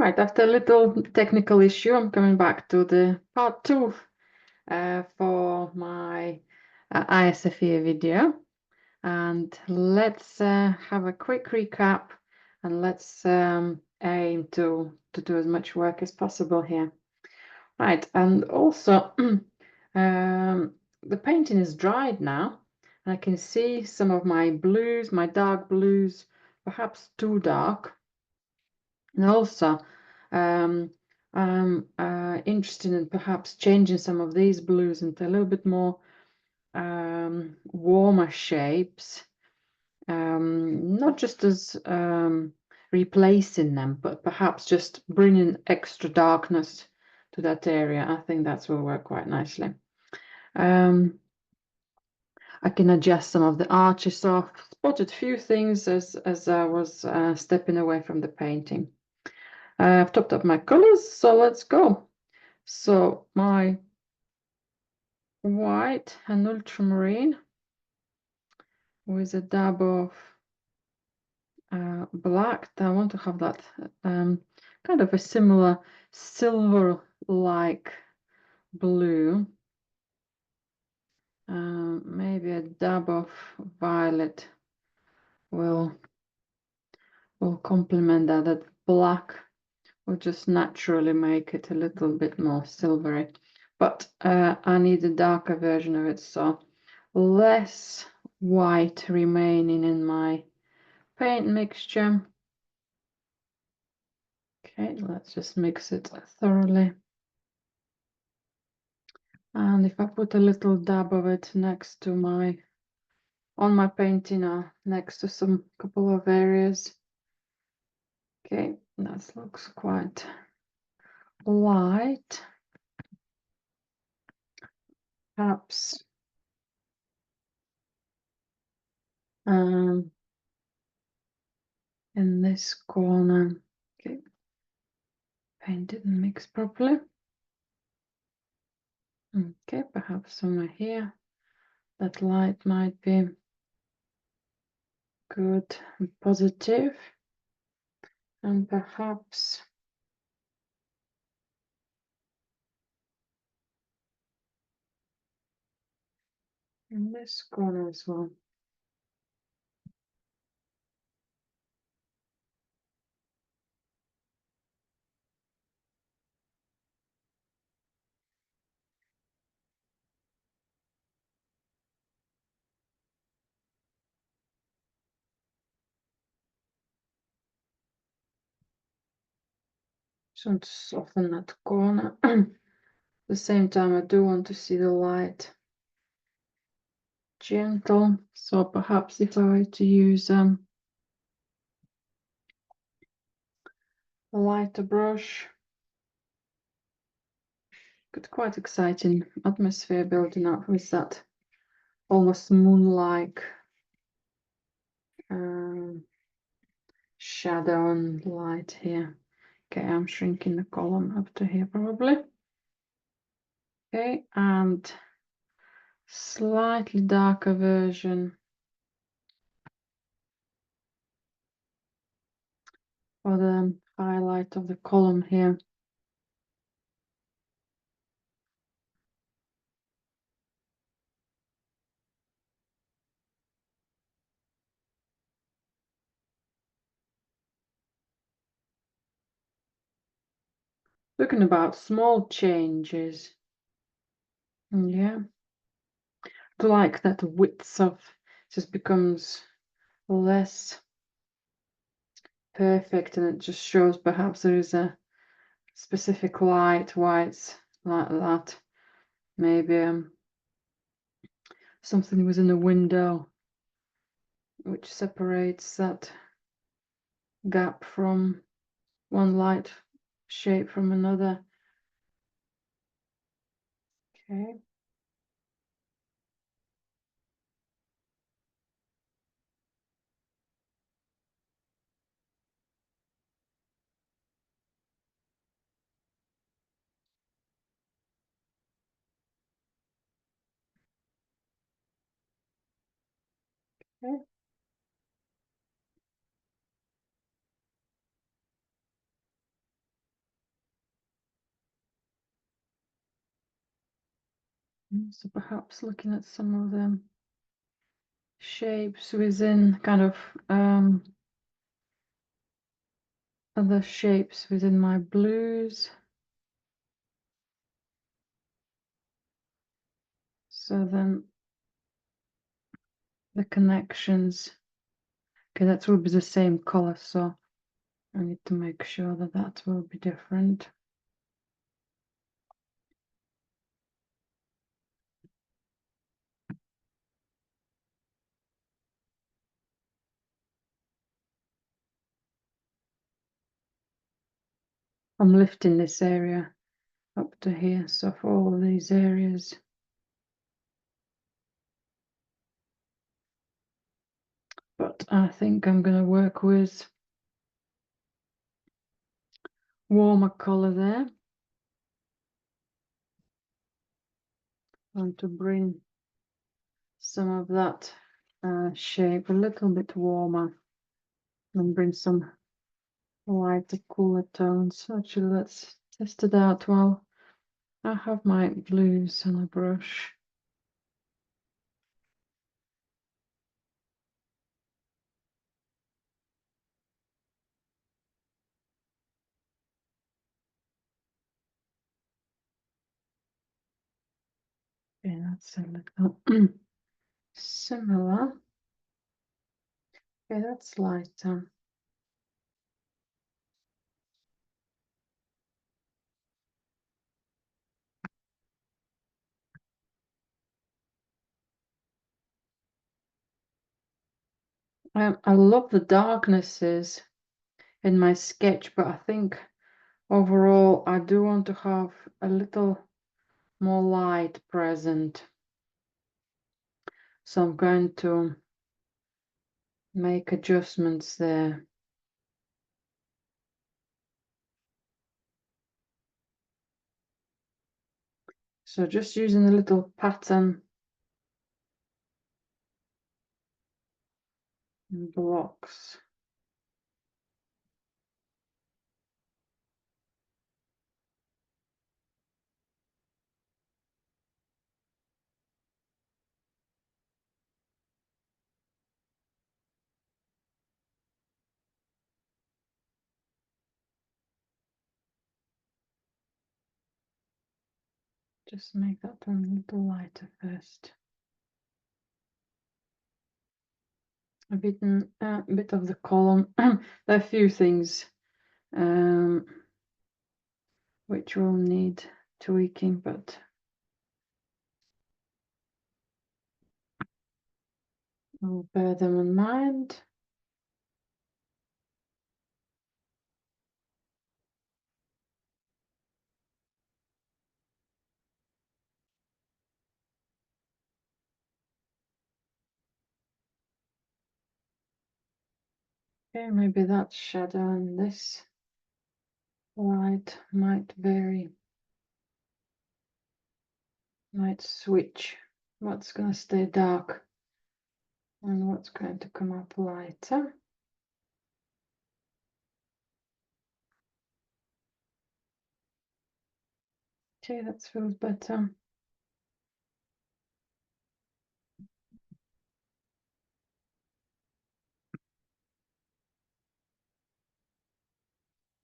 Right, after a little technical issue, I'm coming back to the part 2 for my ISFE video. And let's have a quick recap and let's aim to do as much work as possible here. Right, and also the painting is dried now, and I can see some of my blues, my dark blues, perhaps too dark. And also, I'm interested in perhaps changing some of these blues into a little bit more warmer shapes, not just as replacing them, but perhaps just bringing extra darkness to that area. I think that will work quite nicely. I can adjust some of the arches, so I've spotted a few things as I was stepping away from the painting. I've topped up my colors, so let's go. So my white and ultramarine with a dab of black. I want to have that kind of a similar silver-like blue. Maybe a dab of violet will complement that. That black will just naturally make it a little bit more silvery. But I need a darker version of it, so less white remaining in my paint mixture. Okay, let's just mix it thoroughly. And if I put a little dab of it next to on my painting or next to some couple of areas. Okay, that looks quite light. Perhaps in this corner. Okay, paint didn't mix properly. Okay, perhaps somewhere here that light might be good and positive, and perhaps in this corner as well. Just want to soften that corner. At the same time, I do want to see the light gentle. So perhaps if I were to use a lighter brush, got quite exciting atmosphere building up with that almost moon-like shadow and light here. Okay, I'm shrinking the column up to here probably. Okay, and slightly darker version for the highlight of the column here. Talking about small changes. Yeah. To like that width of just becomes less perfect, and it just shows perhaps there is a specific light why it's like that. Maybe something within a window which separates that gap from one light shape from another. Okay. Okay. So perhaps looking at some of them shapes within kind of other shapes within my blues. So then the connections, okay, that will be the same color, so I need to make sure that that will be different. I'm lifting this area up to here, so for all of these areas. But I think I'm going to work with warmer color there. I want to bring some of that shape a little bit warmer and bring some lighter, cooler tones. Actually, let's test it out while I have my blues on a brush. Okay, that's a little similar. Okay, that's lighter. I love the darknesses in my sketch, but I think overall I do want to have a little more light present. So I'm going to make adjustments there. So just using a little pattern and blocks. Just make that one a little lighter first. A bit of the column. There are a few things which will need tweaking, but I'll bear them in mind. Okay, maybe that shadow and this light might vary, might switch. What's going to stay dark and what's going to come up lighter. Okay, that feels better.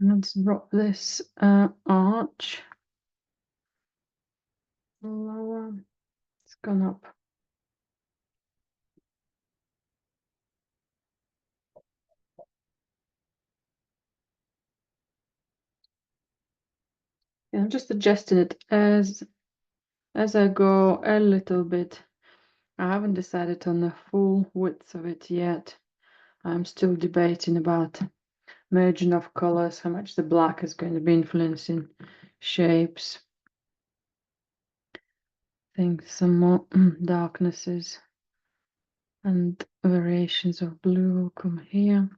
Let's drop this arch lower. It's gone up. Yeah, I'm just adjusting it as I go a little bit. I haven't decided on the full width of it yet. I'm still debating about merging of colors, how much the black is going to be influencing shapes. I think some more darknesses and variations of blue will come here.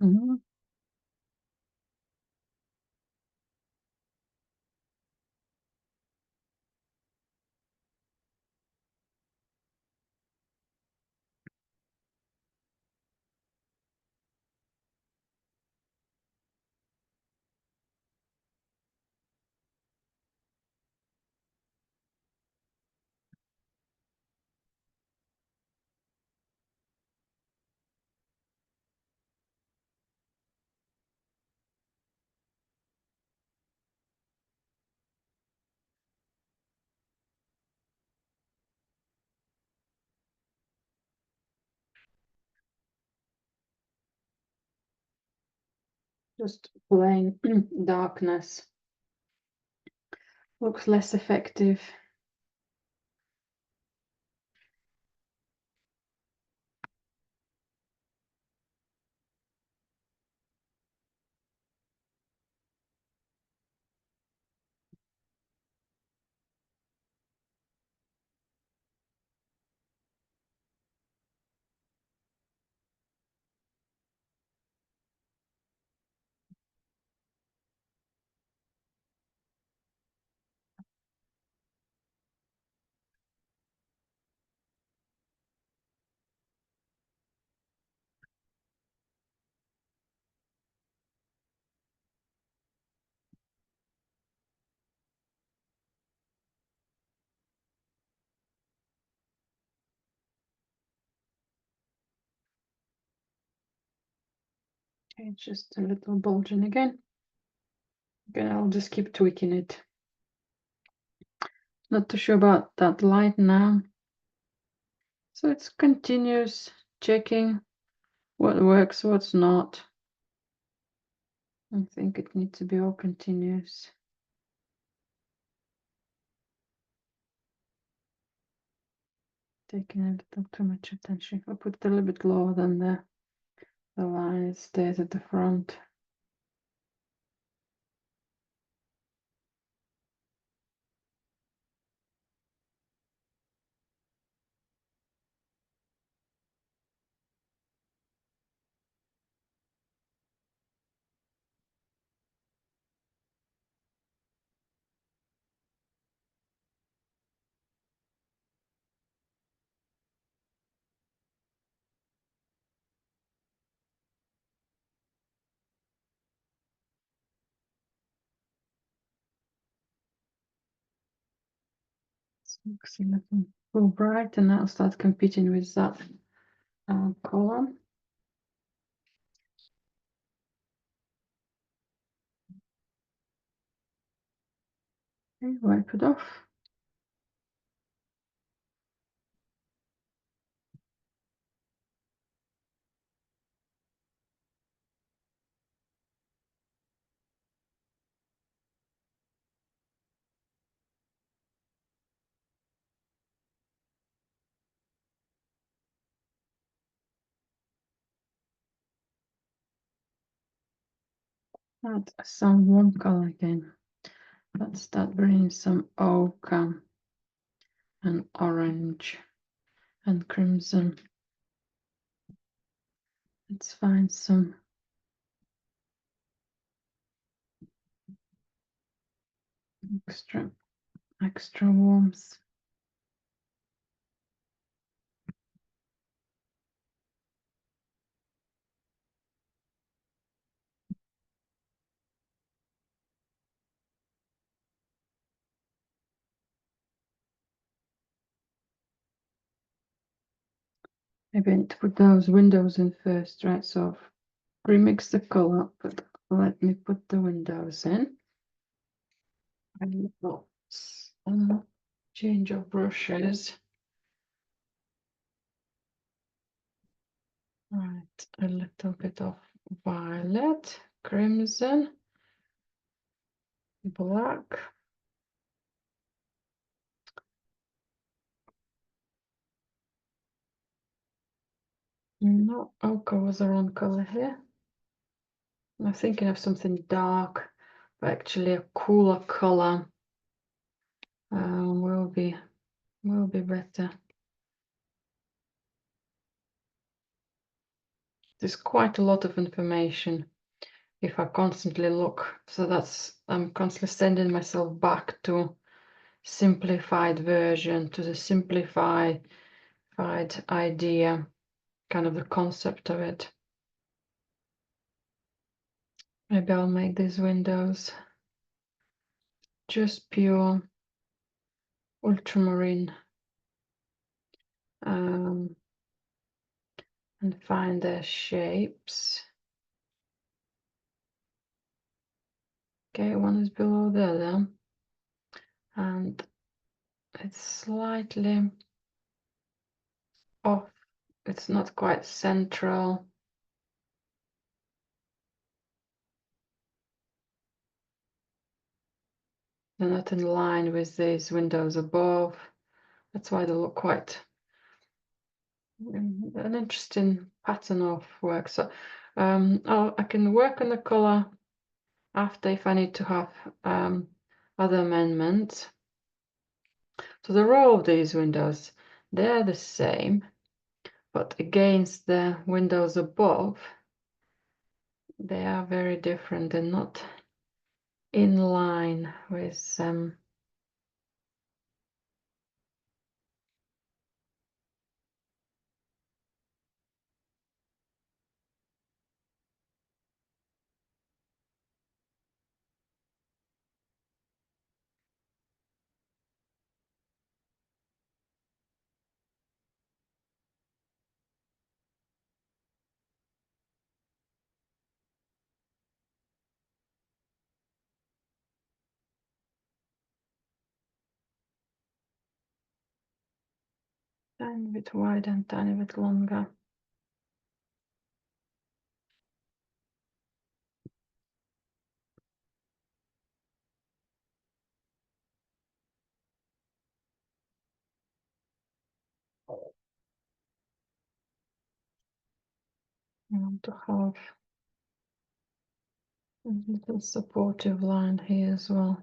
Mhm. Just plain darkness. Looks less effective. Okay, just a little bulging again. Again, I'll just keep tweaking it. Not too sure about that light now. So it's continuous checking what works, what's not. I think it needs to be all continuous. Taking a little too much attention. I'll put it a little bit lower than the line. It stays at the front. Looks a little too bright, and I'll start competing with that color. Okay, wipe it off. Add some warm color again. Let's start bringing some ochre and orange and crimson. Let's find some extra warmth. Maybe I need to put those windows in first, right? So remix the color, but let me put the windows in. And change of brushes. Right, a little bit of violet, crimson, black. No, ochre was the wrong color here. I'm thinking of something dark, but actually a cooler color will be better. There's quite a lot of information if I constantly look. So I'm constantly sending myself back to simplified version, to the simplified idea, kind of the concept of it. Maybe I'll make these windows just pure ultramarine, and find their shapes. Okay, one is below the other, and it's slightly off. It's not quite central. They're not in line with these windows above. That's why they look quite an interesting pattern of work. So I can work on the color after if I need to have other amendments. So the row of these windows, they're the same, but against the windows above, they are very different. They're not in line with tiny bit wide and tiny bit longer. I want to have a little supportive line here as well.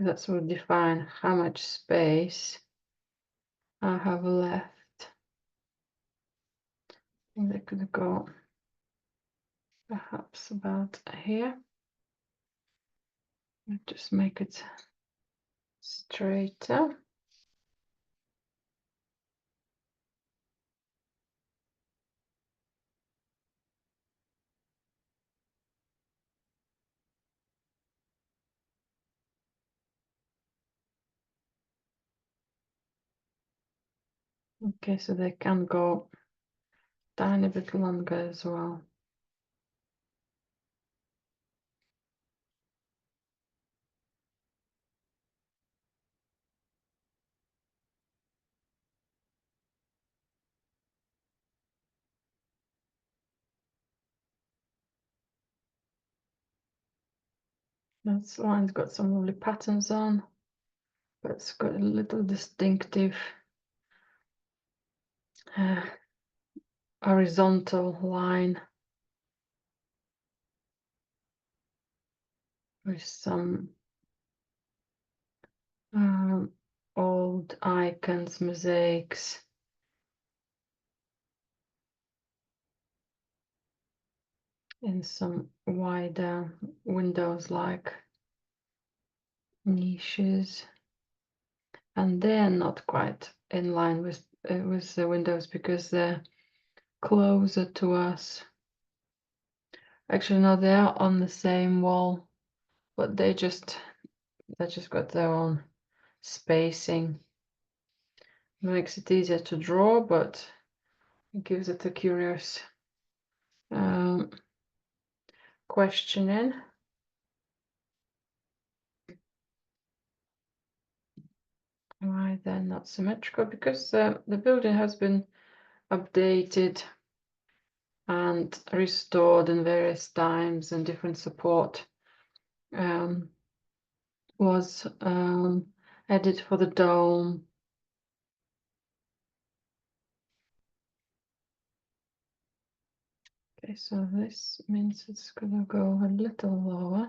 That will define how much space I have left. I think they could go perhaps about here. Just make it straighter. Okay, so they can go tiny bit longer as well. That line's got some lovely patterns on, but it's got a little distinctive horizontal line with some old icons, mosaics. In some wider windows like niches, and they're not quite in line with the windows because they're closer to us. Actually, no, they are on the same wall, but they just got their own spacing. Makes it easier to draw, but it gives it a curious questioning. Why they're not symmetrical? Because the building has been updated and restored in various times, and different support was added for the dome. Okay, so this means it's gonna go a little lower.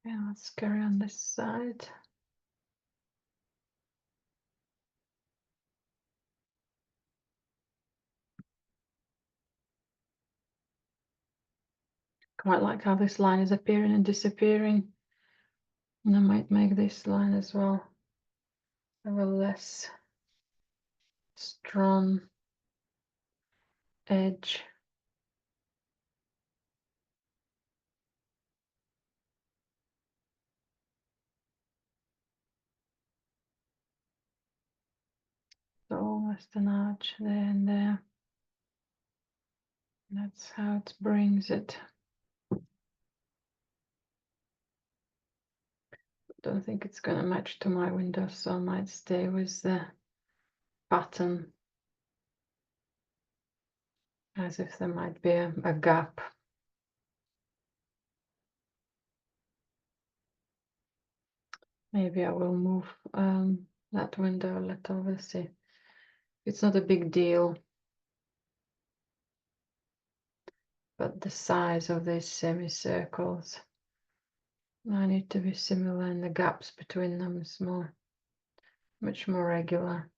Yeah, let's carry on this side. Quite like how this line is appearing and disappearing. And I might make this line as well have a less strong edge. So almost an arch there and there. That's how it brings it. Don't think it's gonna match to my window, so I might stay with the pattern as if there might be a gap. Maybe I will move that window a little, we'll see. It's not a big deal, but the size of these semicircles, I need to be similar, and the gaps between them is much more regular.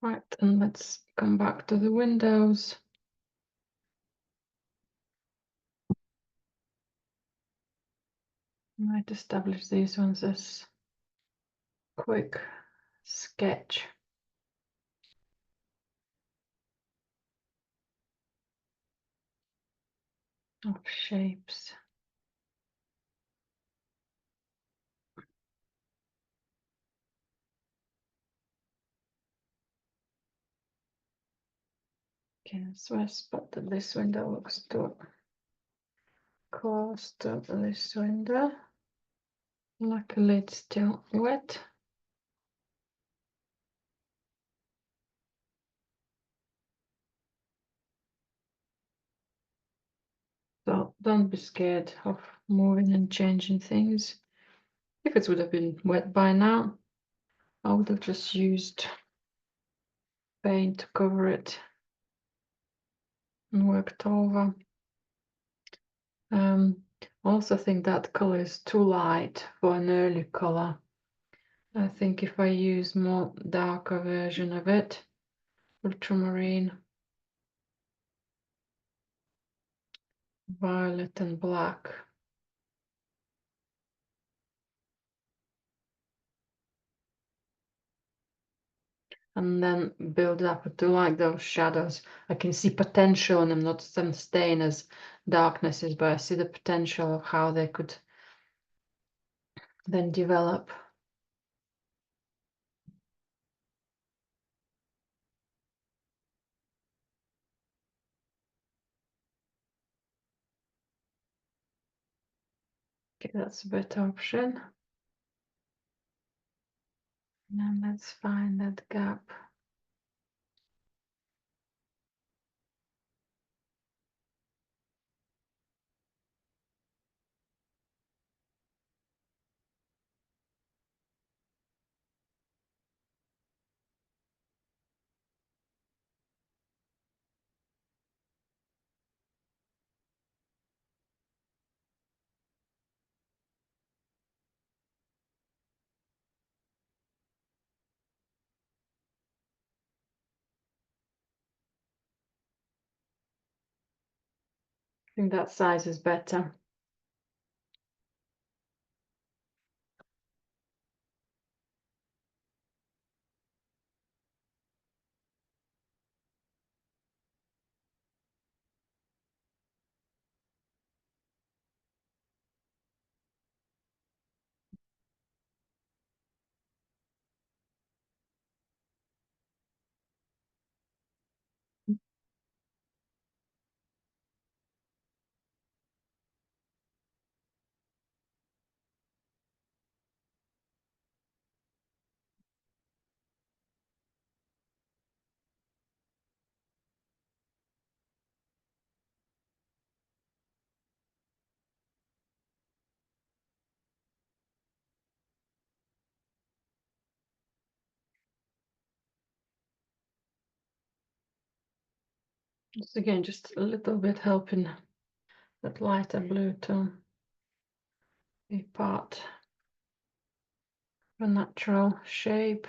Right, and let's come back to the windows. I might establish these ones as quick sketch. Of shapes. Okay, so I spot that this window looks too close to this window. Luckily it's still wet. So don't be scared of moving and changing things. If it would have been wet by now, I would have just used paint to cover it and worked over. Also think that color is too light for an early color. I think if I use more darker version of it, ultramarine, violet and black, and then build up. I do like those shadows. I can see potential in them, not them staying as darknesses, but I see the potential of how they could then develop. Okay, that's a better option. And let's find that gap. I think that size is better. Just again, just a little bit helping that lighter blue to be part of a natural shape.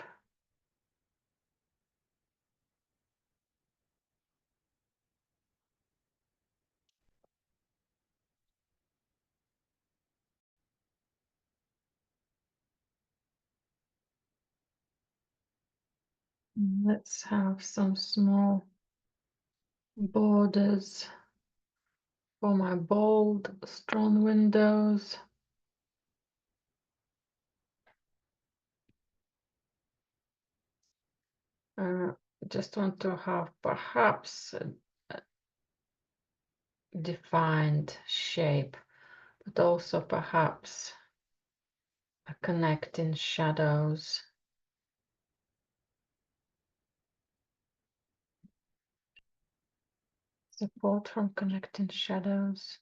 Let's have some small borders for my bold, strong windows. Just want to have perhaps a defined shape, but also perhaps a connecting shadows. Support from connecting shadows.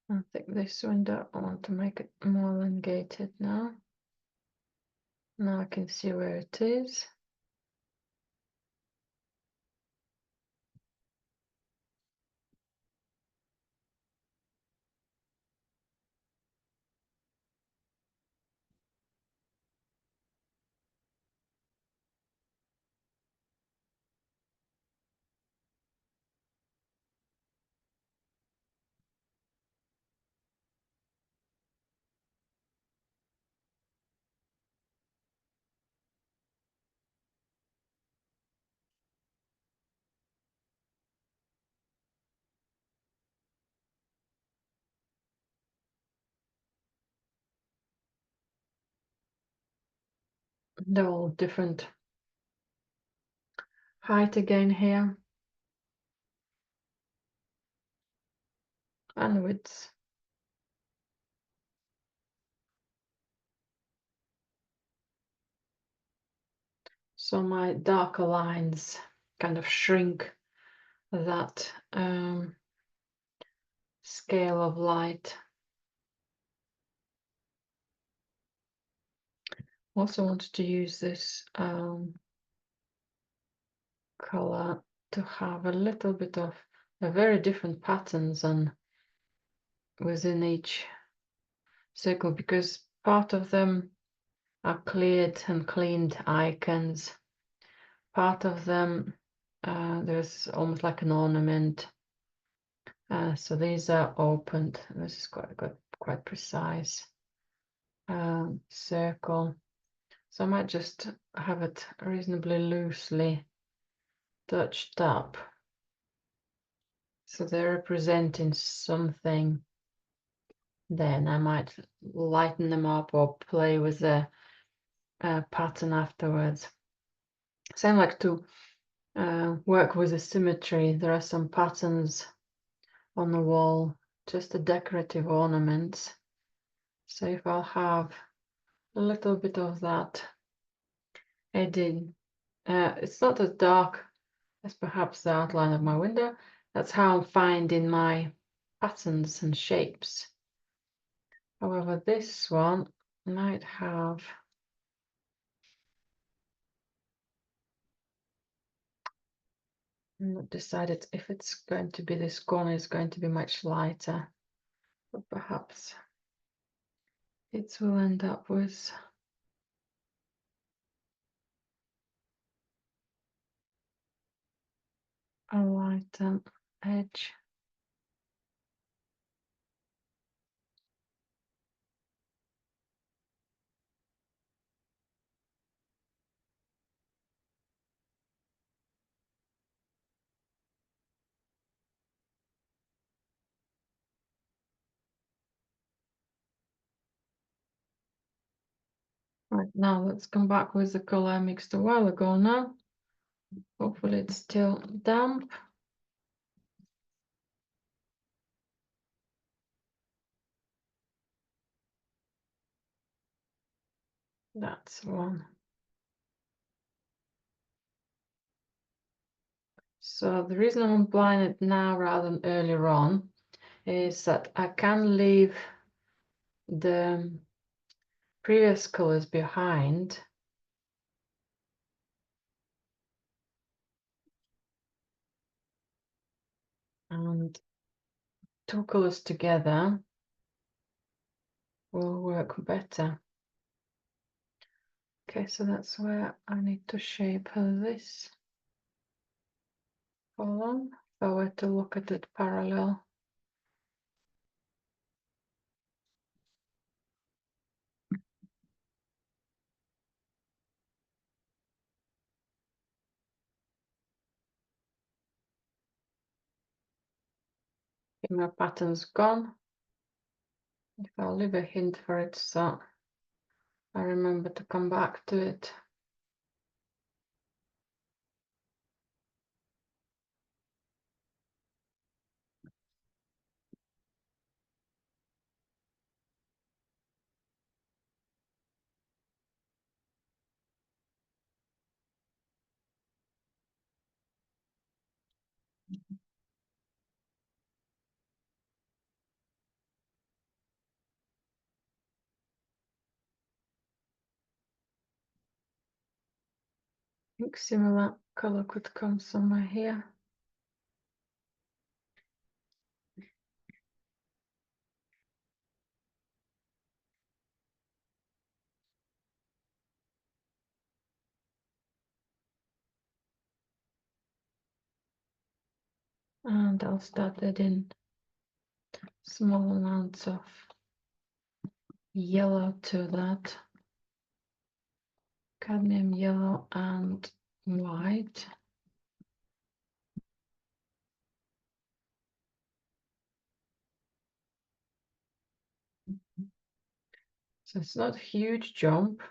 I think this window, I want to make it more elongated now. Now I can see where it is. They're all different height again here, and width. So my darker lines kind of shrink that scale of light. Also wanted to use this color to have a little bit of a very different patterns and within each circle, because part of them are cleared and cleaned icons. Part of them there's almost like an ornament. So these are opened. This is quite precise circle. So I might just have it reasonably loosely touched up. So they're representing something. Then I might lighten them up or play with the pattern afterwards. So I like to work with the symmetry. There are some patterns on the wall, just the decorative ornaments. So if I'll have a little bit of that added, it's not as dark as perhaps the outline of my window. That's how I'm finding my patterns and shapes. However, this one might have not decided if it's going to be, this corner is going to be much lighter, but perhaps it will end up with a lighter edge. Right, now let's come back with the color I mixed a while ago now. Hopefully it's still damp. That's one. So the reason I'm applying it now rather than earlier on is that I can leave the previous colors behind and two colors together will work better. Okay, so that's where I need to shape this column. If I were to look at it parallel. Okay, my pattern's gone. If I'll leave a hint for it so I remember to come back to it. I think similar color could come somewhere here. And I'll start adding small amounts of yellow to that. Cadmium yellow and white. So it's not a huge jump.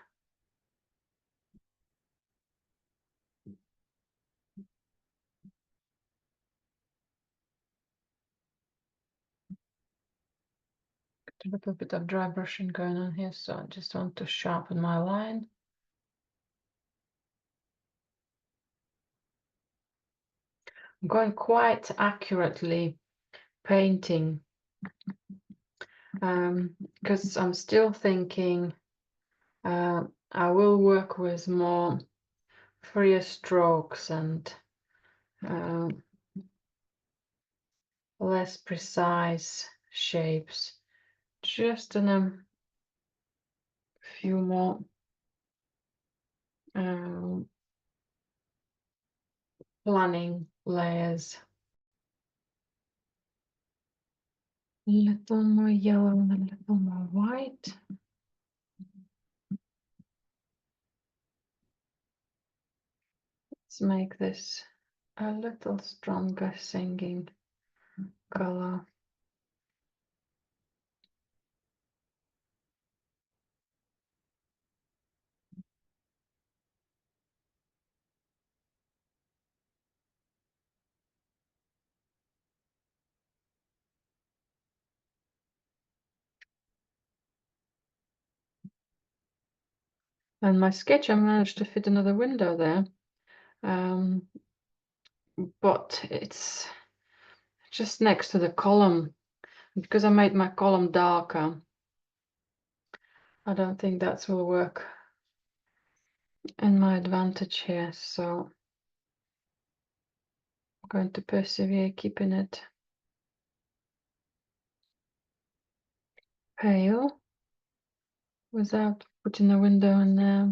A little bit of dry brushing going on here, so I just want to sharpen my line. I'm going quite accurately painting because I'm still thinking I will work with more freer strokes and less precise shapes. Just in a few more planning layers. A little more yellow and a little more white. Let's make this a little stronger singing color. And my sketch, I managed to fit another window there, but it's just next to the column. Because I made my column darker, I don't think that will work in my advantage here, so I'm going to persevere keeping it pale without putting a window in there.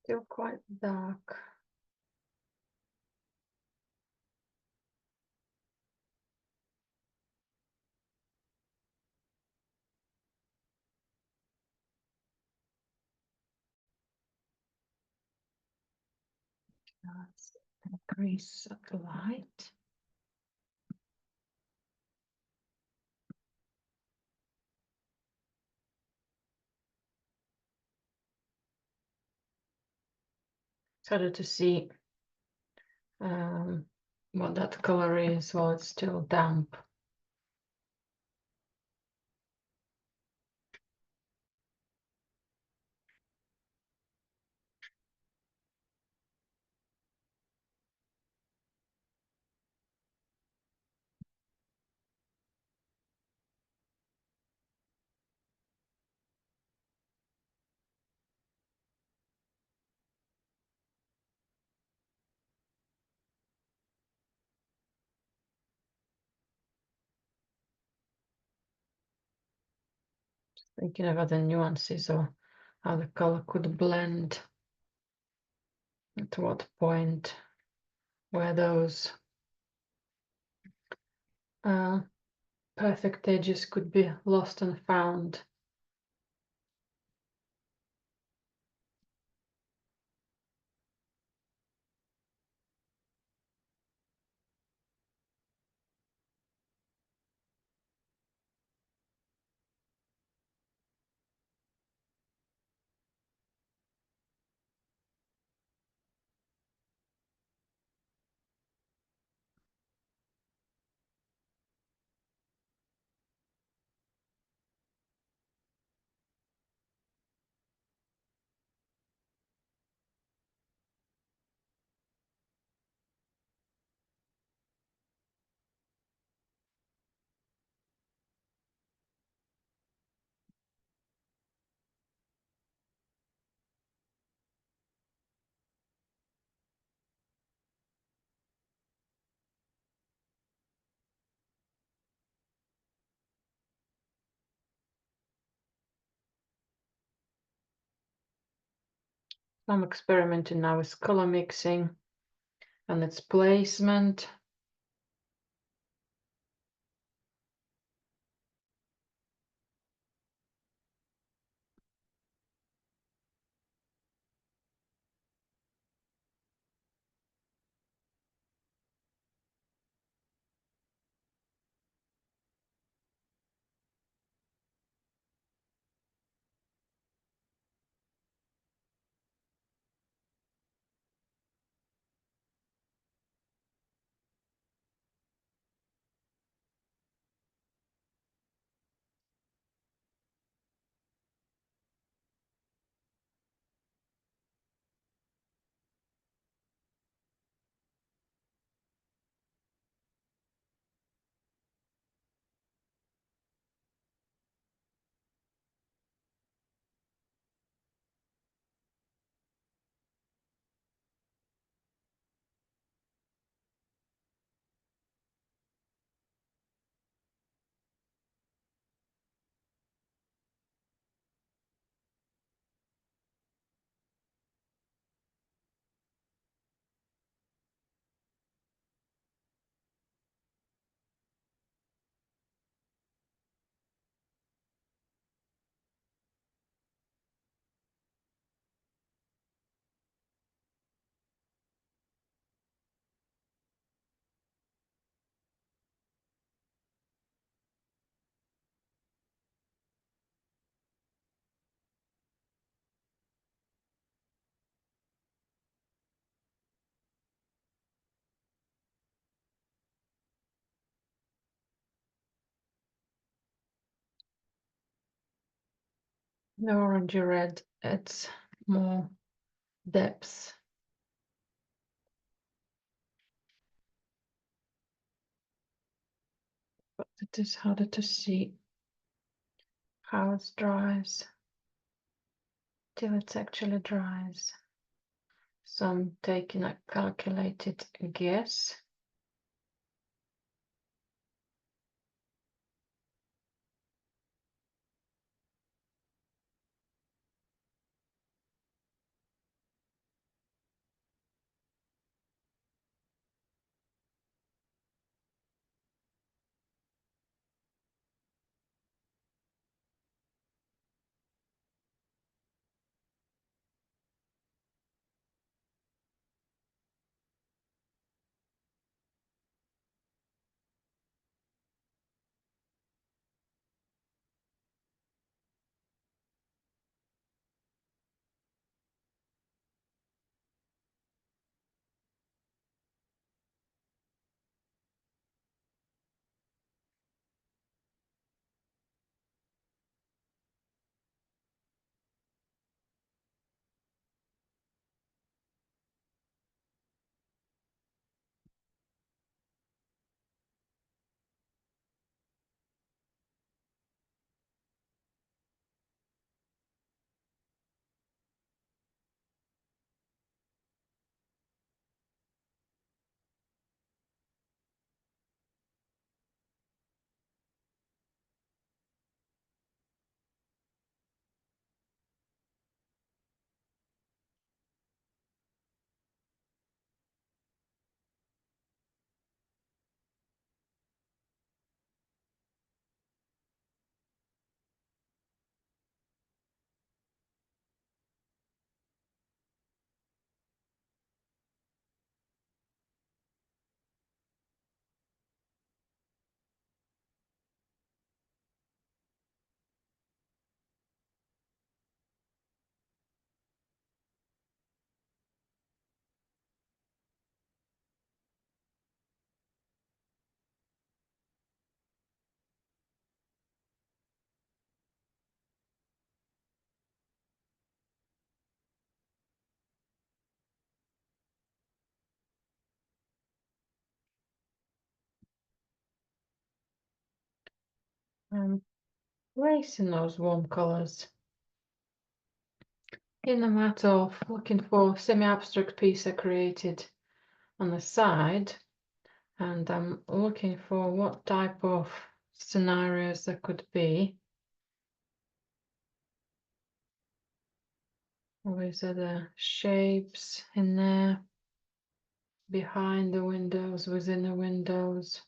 Still quite dark. Let's increase the light. It's harder to see what that color is while it's still damp. Thinking about the nuances or how the color could blend, at what point where those perfect edges could be lost and found. I'm experimenting now with color mixing and its placement. The orangey red, it's more depth. But it is harder to see how it dries till it actually dries. So I'm taking a calculated guess. I'm placing those warm colors in a matter of looking for semi-abstract piece I created on the side, and I'm looking for what type of scenarios there could be. Always are the shapes in there, behind the windows, within the windows.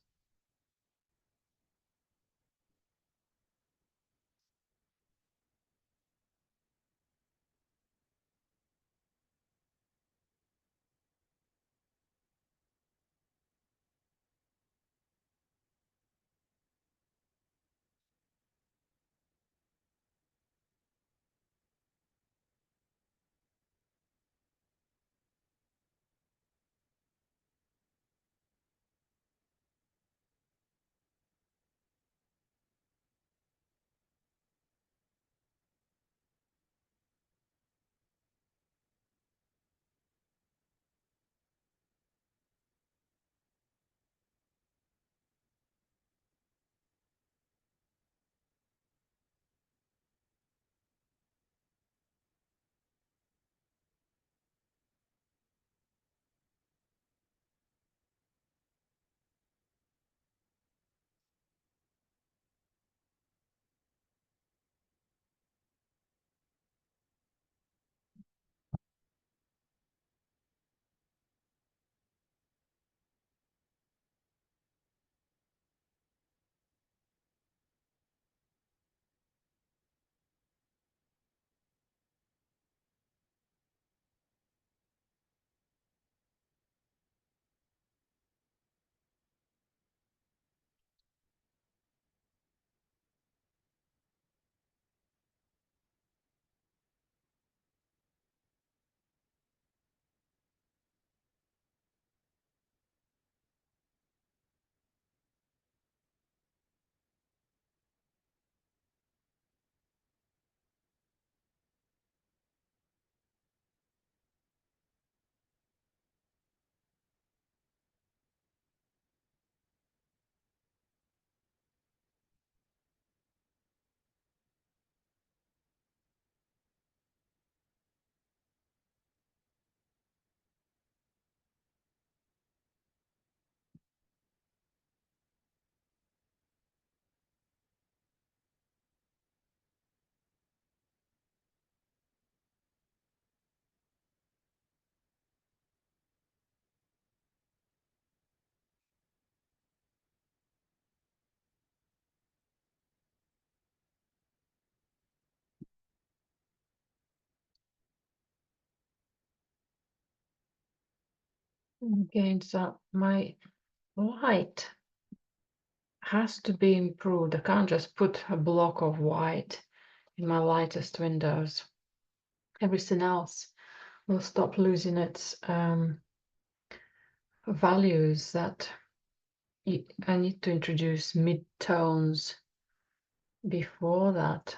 Again, so my light has to be improved. I can't just put a block of white in my lightest windows. Everything else will stop losing its values. That I need to introduce mid-tones before that.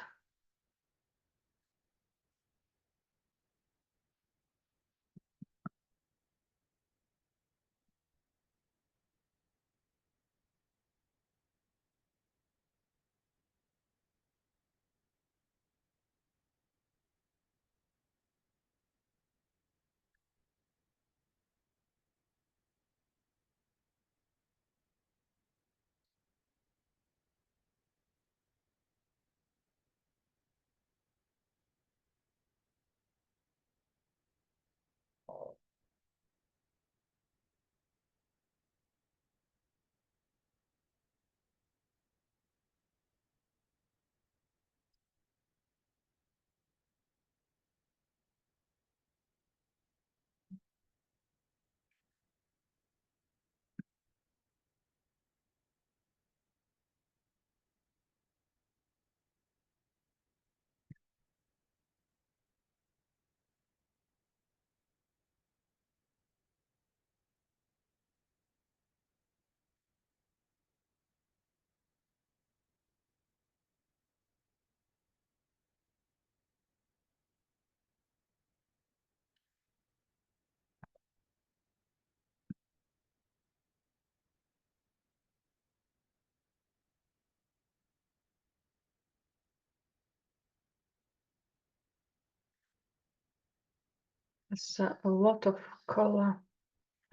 It's a lot of color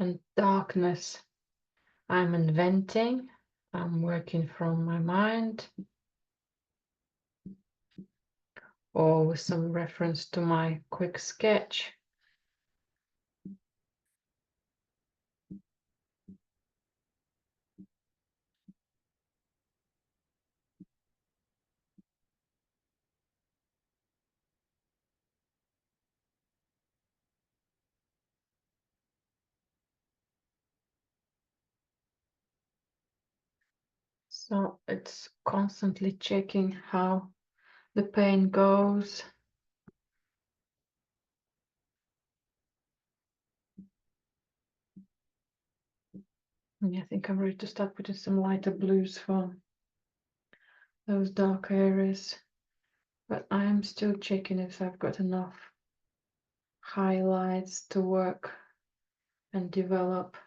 and darkness. I'm inventing. I'm working from my mind or with some reference to my quick sketch. So it's constantly checking how the paint goes. And I think I'm ready to start putting some lighter blues for those dark areas. But I am still checking if I've got enough highlights to work and develop.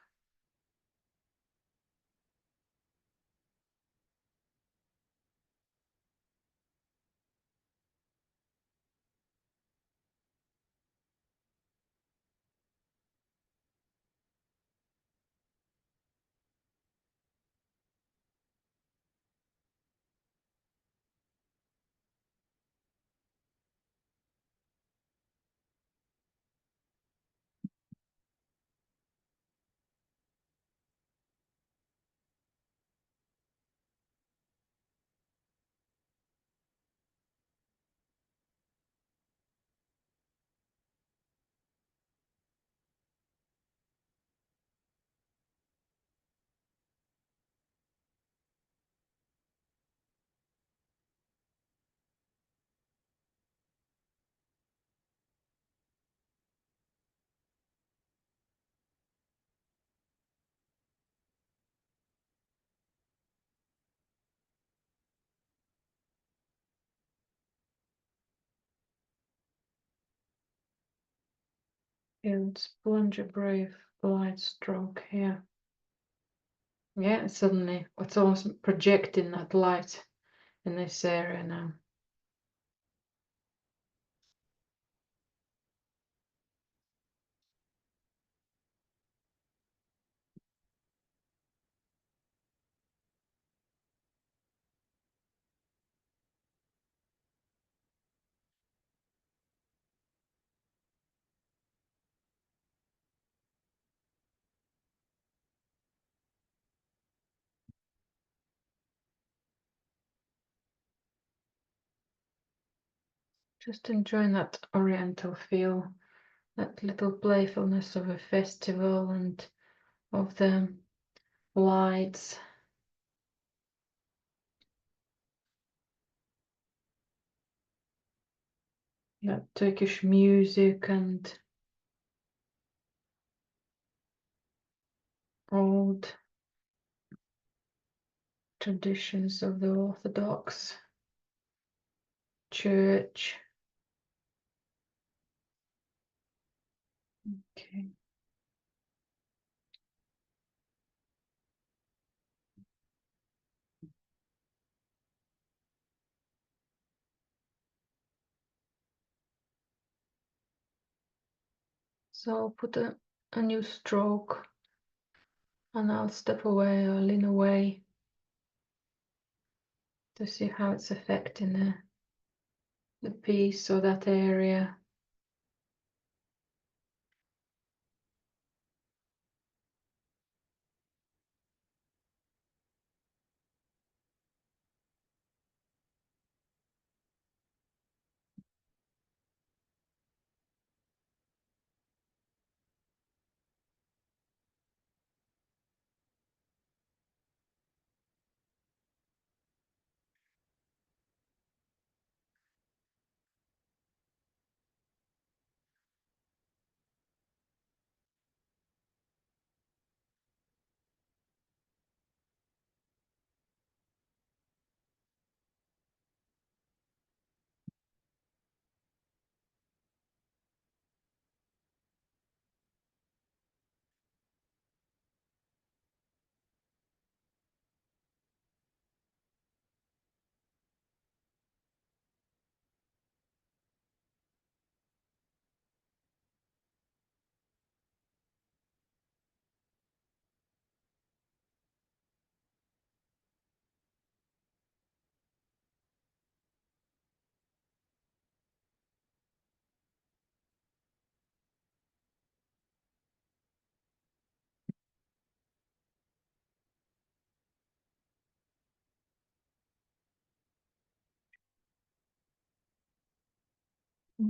And spongy brave light stroke here. Yeah, suddenly it's almost projecting that light in this area now. Just enjoying that oriental feel that little playfulness of a festival and of the lights. That Turkish music and old traditions of the Orthodox Church. Okay. So I'll put a new stroke and I'll step away or lean away to see how it's affecting the piece or that area.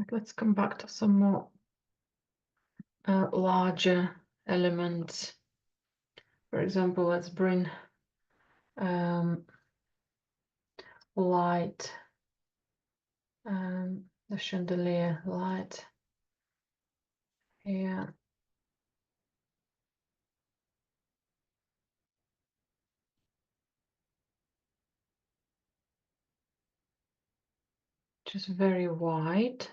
Let's come back to some more larger elements. For example, let's bring light, the chandelier light here. Just very wide.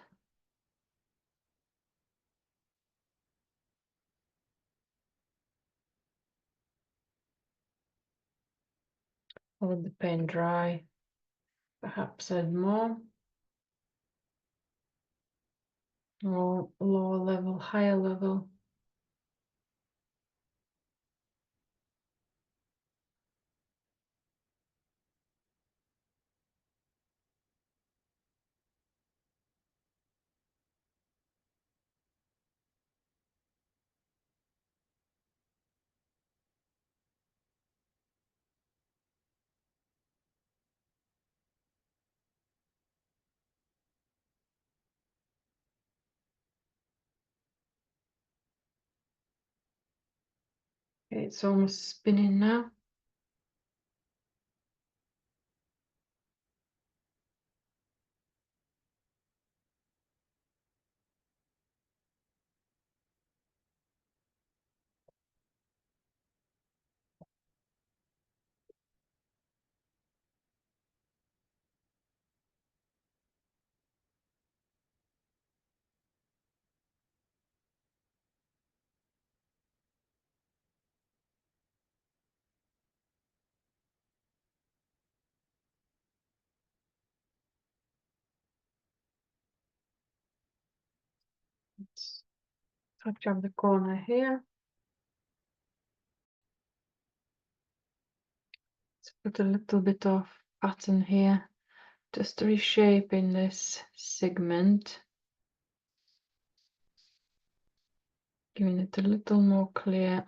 I'll let the paint dry. Perhaps add more. Or lower level, higher level. Okay, it's almost spinning now. Let's touch up the corner here. Let's put a little bit of pattern here, just reshaping this segment, giving it a little more clear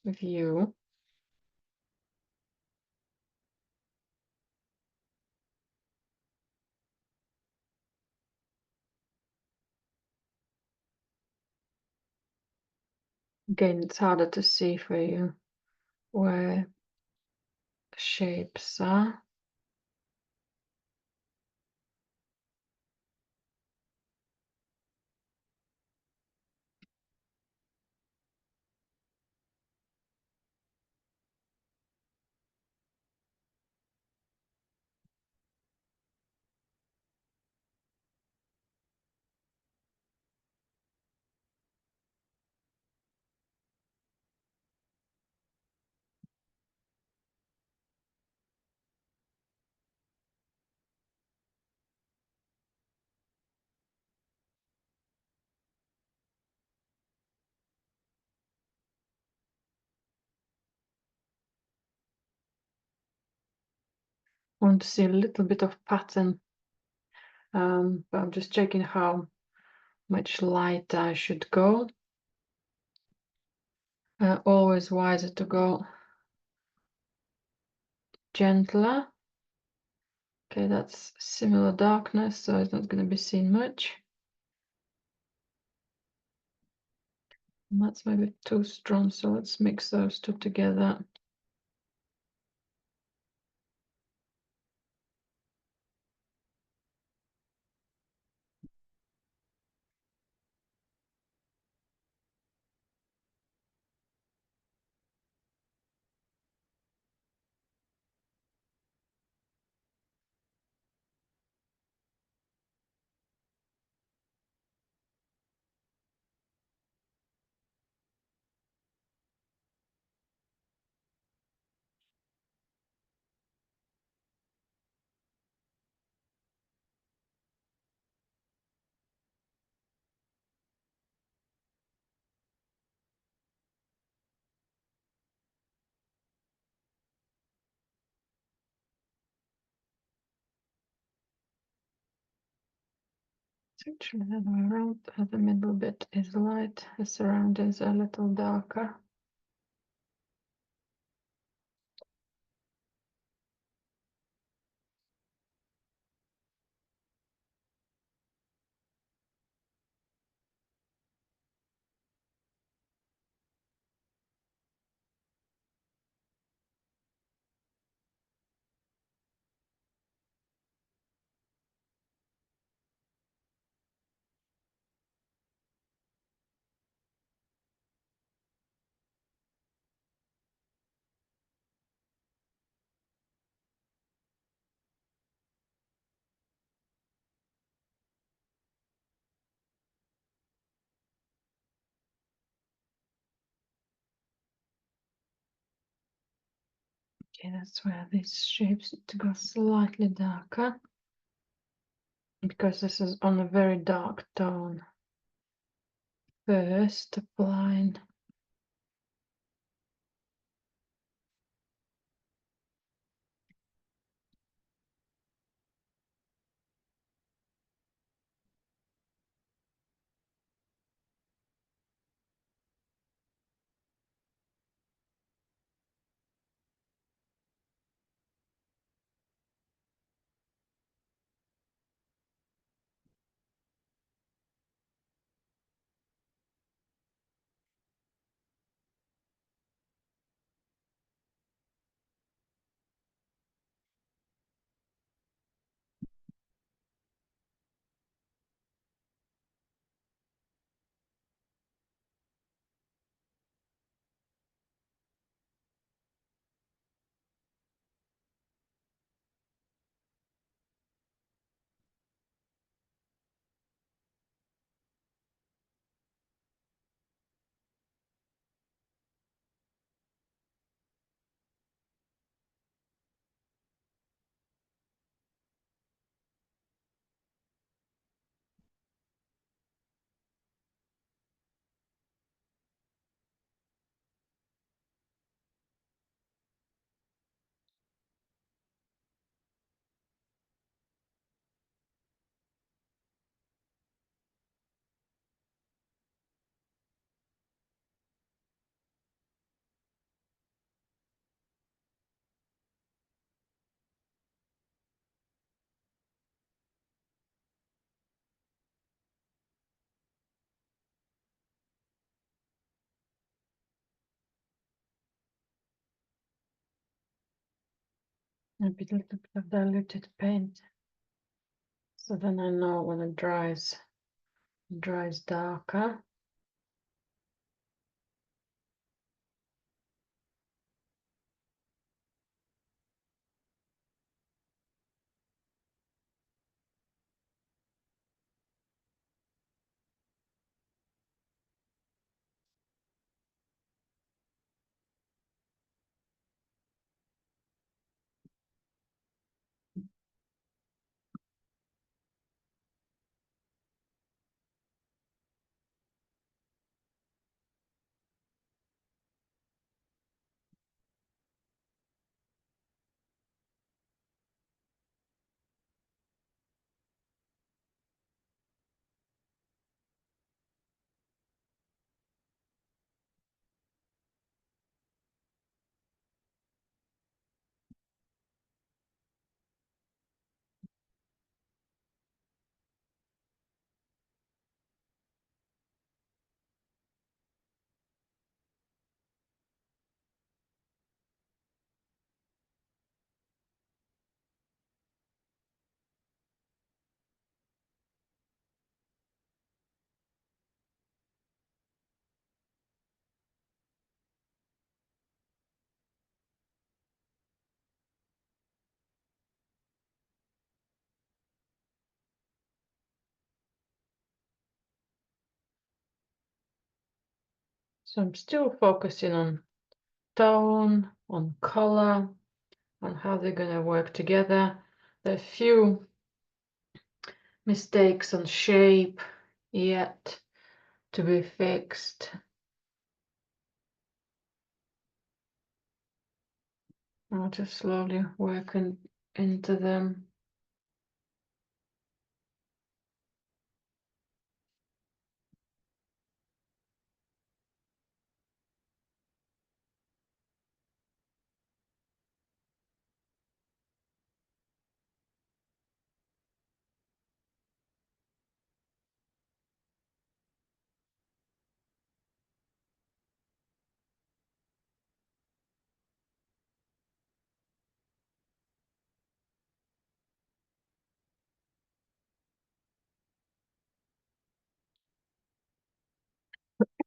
view. Again, it's harder to see for you where the shapes are. Want to see a little bit of pattern, but I'm just checking how much light I should go. Always wiser to go gentler. Okay, that's similar darkness, so it's not going to be seen much. And that's maybe too strong, so let's mix those two together. It's actually the other way around. The middle bit is light, the surroundings are a little darker. Okay, that's where these shapes need to go slightly darker, because this is on a very dark tone. First, applying a little bit of diluted paint. So then I know when it dries darker. So I'm still focusing on tone, on color, on how they're going to work together. There are a few mistakes on shape yet to be fixed. I'll just slowly work into them.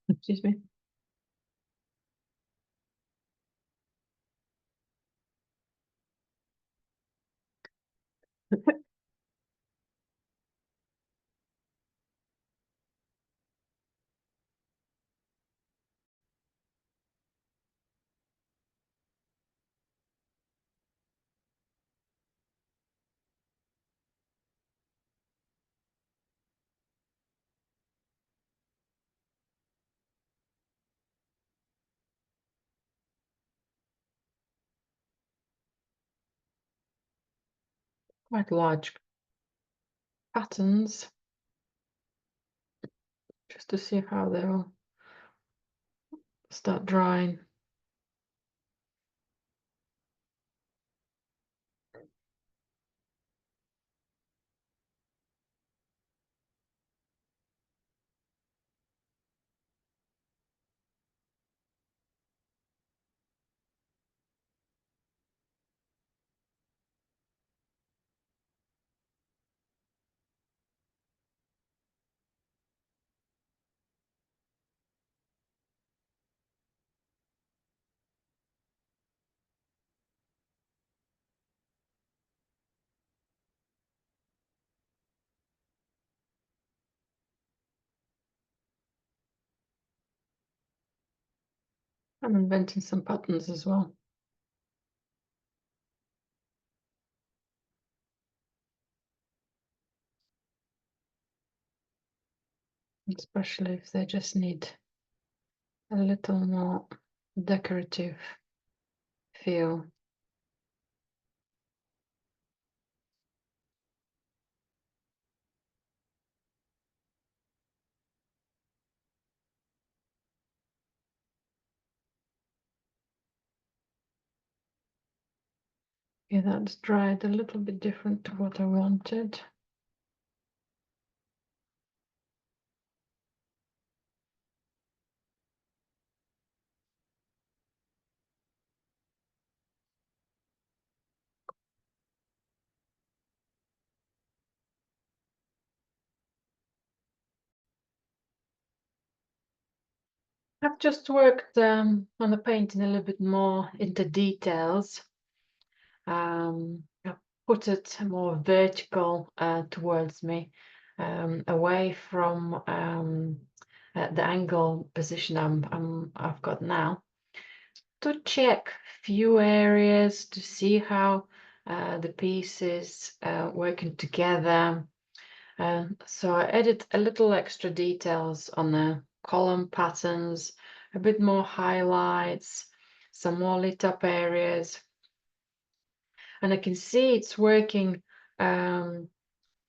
Excuse me. Quite large patterns, just to see how they'll start drying. I'm inventing some patterns as well. Especially if they just need a little more decorative feel. Yeah, that's dried a little bit different to what I wanted. I've just worked on the painting a little bit more into details. I put it more vertical towards me, away from the angle position I've got now, to check few areas to see how the pieces working together. So I added a little extra details on the column patterns, a bit more highlights, some more lit up areas. And I can see it's working. I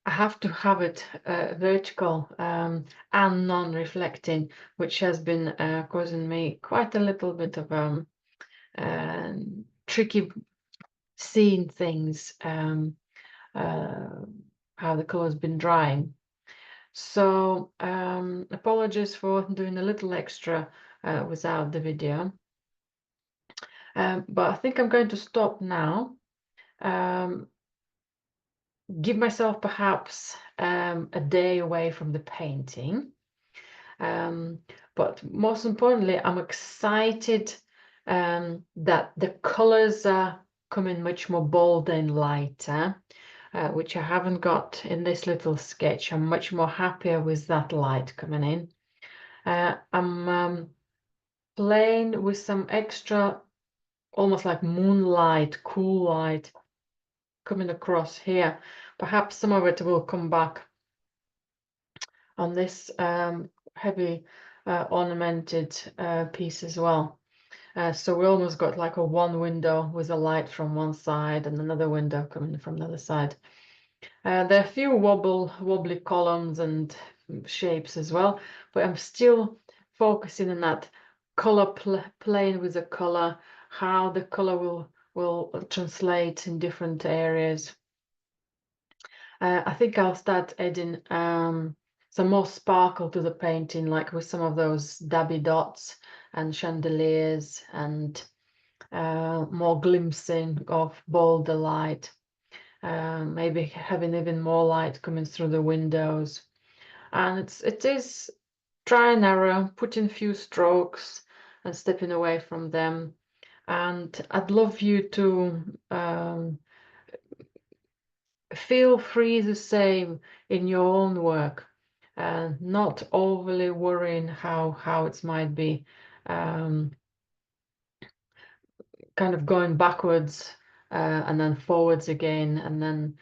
have to have it vertical and non-reflecting, which has been causing me quite a little bit of tricky seeing things, how the color's been drying. So apologies for doing a little extra without the video. But I think I'm going to stop now. Give myself perhaps a day away from the painting. But most importantly, I'm excited that the colors are coming much more bold and lighter, which I haven't got in this little sketch. I'm much more happier with that light coming in. I'm playing with some extra, almost like moonlight, cool light coming across here. Perhaps some of it will come back on this heavy ornamented piece as well. So we almost got like a one window with a light from one side and another window coming from the other side. There are a few wobbly columns and shapes as well, but I'm still focusing on that color playing with the color, how the color will translate in different areas. I think I'll start adding some more sparkle to the painting, like with some of those dabby dots and chandeliers, and more glimpsing of bolder light. Maybe having even more light coming through the windows. And it is try and error, put in a few strokes and stepping away from them. And I'd love you to feel free the same in your own work, not overly worrying how it might be kind of going backwards and then forwards again, and then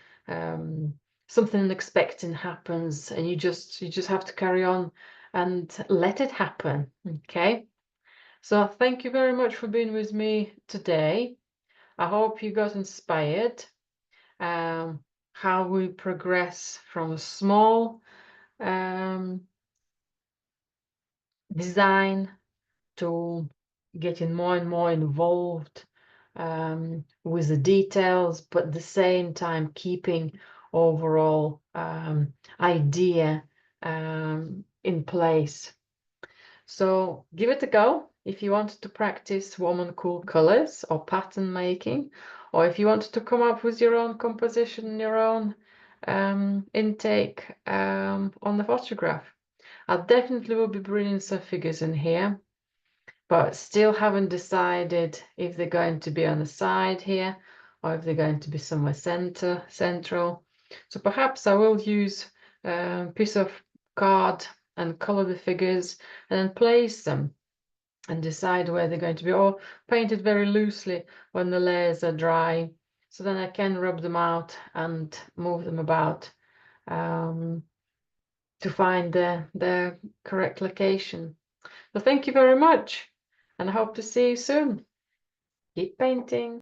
something unexpected happens and you just have to carry on and let it happen. Okay, so thank you very much for being with me today. I hope you got inspired. How we progress from a small design to getting more and more involved with the details, but at the same time keeping overall idea in place. So give it a go if you want to practice warm and cool colors or pattern making, or if you want to come up with your own composition, your own intake on the photograph. I definitely will be bringing some figures in here, but still haven't decided if they're going to be on the side here or if they're going to be somewhere central. So perhaps I will use a piece of card and color the figures and then place them and decide where they're going to be, or paint it very loosely when the layers are dry, so then I can rub them out and move them about to find the correct location. So thank you very much, and I hope to see you soon. Keep painting.